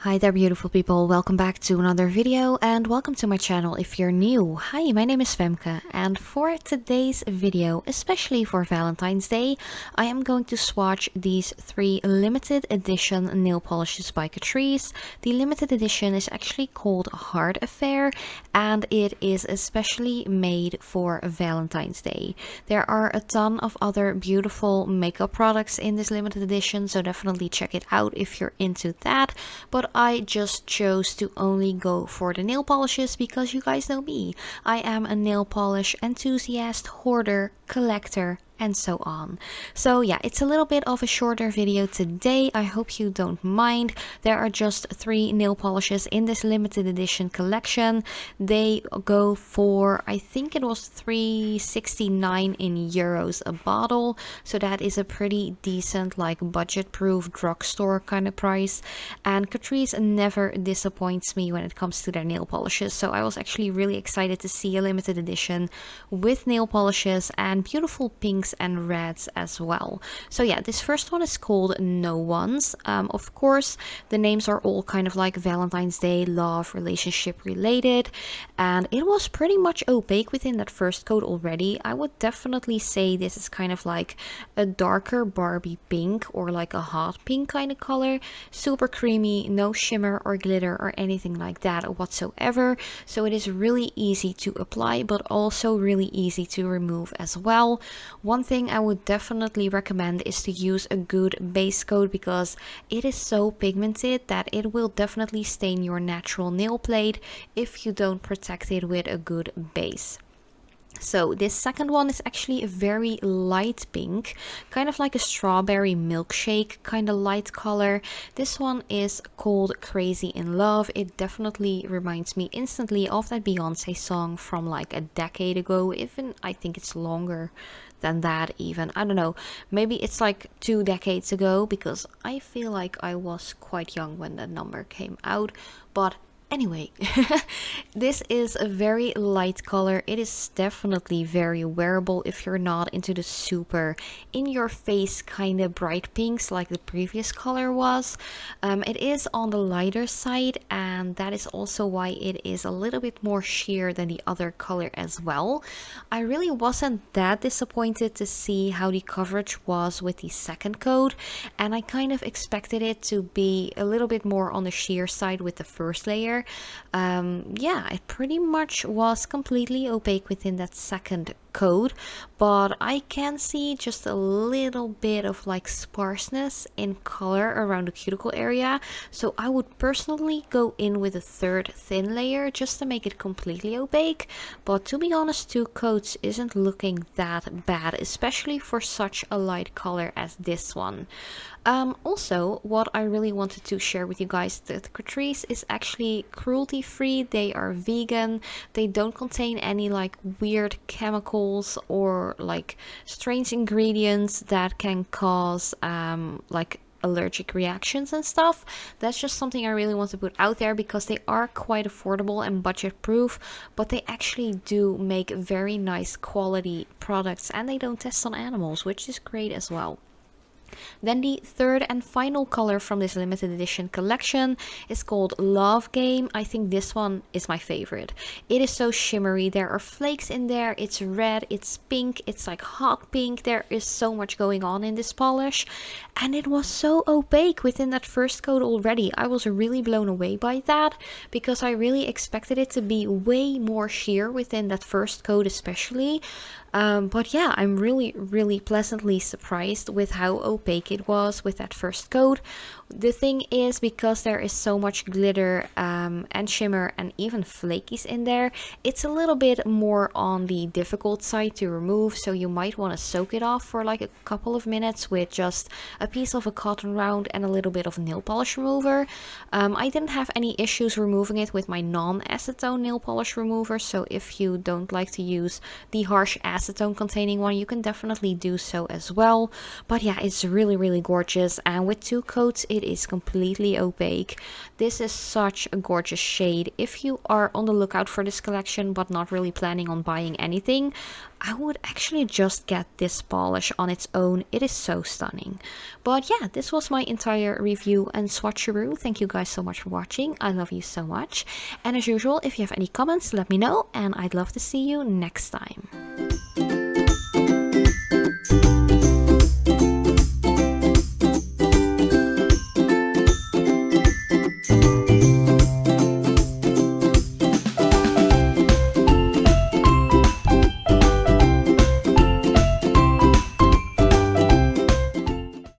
Hi there beautiful people, welcome back to another video and welcome to my channel if you're new. Hi, my name is Femke and for today's video, especially for Valentine's Day, I am going to swatch these 3 limited edition nail polishes by Catrice. The limited edition is actually called Heart Affair and it is especially made for Valentine's Day. There are a ton of other beautiful makeup products in this limited edition, so definitely check it out if you're into that. But I just chose to only go for the nail polishes because you guys know me. I am a nail polish enthusiast, hoarder, collector, and so on. So yeah, it's a little bit of a shorter video today. I hope you don't mind. There are just 3 nail polishes in this limited edition collection. They go for, I think it was €3.69 in euros a bottle. So that is a pretty decent, like budget-proof drugstore kind of price. And Catrice never disappoints me when it comes to their nail polishes. So I was actually really excited to see a limited edition with nail polishes and beautiful pinks and reds as well. So yeah, this first one is called No One's. Of course, the names are all kind of like Valentine's Day, love, relationship related, and it was pretty much opaque within that first coat already. I would definitely say this is kind of like a darker Barbie pink or like a hot pink kind of color. Super creamy, no shimmer or glitter or anything like that whatsoever. So it is really easy to apply, but also really easy to remove as well. One thing I would definitely recommend is to use a good base coat because it is so pigmented that it will definitely stain your natural nail plate if you don't protect it with a good base. So this second one is actually a very light pink, kind of like a strawberry milkshake kind of light color. This one is called Crazy in Love. It definitely reminds me instantly of that Beyonce song from like a decade ago. Even I think it's longer than that even. I don't know. Maybe it's like 2 decades ago because I feel like I was quite young when that number came out. But anyway, this is a very light color. It is definitely very wearable if you're not into the super in your face kind of bright pinks like the previous color was. It is on the lighter side and that is also why it is a little bit more sheer than the other color as well. I really wasn't that disappointed to see how the coverage was with the second coat, and I kind of expected it to be a little bit more on the sheer side with the first layer. Yeah, it pretty much was completely opaque within that second coat, but I can see just a little bit of like sparseness in color around the cuticle area, so I would personally go in with a third thin layer just to make it completely opaque. But to be honest, 2 coats isn't looking that bad, especially for such a light color as this one. Also, what I really wanted to share with you guys, that Catrice is actually cruelty free. They are vegan. They don't contain any like weird chemicals or like strange ingredients that can cause like allergic reactions and stuff. That's just something I really want to put out there because they are quite affordable and budget proof, but they actually do make very nice quality products and they don't test on animals, which is great as well. Then the third and final color from this limited edition collection is called Love Game. I think this one is my favorite. It is so shimmery. There are flakes in there. It's red, it's pink, it's like hot pink. There is so much going on in this polish. And it was so opaque within that first coat already. I was really blown away by that because I really expected it to be way more sheer within that first coat especially. But yeah, I'm really pleasantly surprised with how opaque it was with that first coat. The thing is, because there is so much glitter and shimmer and even flakies in there, it's a little bit more on the difficult side to remove, so you might want to soak it off for like a couple of minutes with just a piece of a cotton round and a little bit of nail polish remover. I didn't have any issues removing it with my non-acetone nail polish remover, so if you don't like to use the harsh acid acetone containing one, you can definitely do so as well. But yeah, it's really gorgeous, and with 2 coats it is completely opaque. This is such a gorgeous shade. If you are on the lookout for this collection but not really planning on buying anything, I would actually just get this polish on its own. It is so stunning. But yeah, this was my entire review and swatcheroo. Thank you guys so much for watching. I love you so much. And as usual, if you have any comments, let me know, and I'd love to see you next time.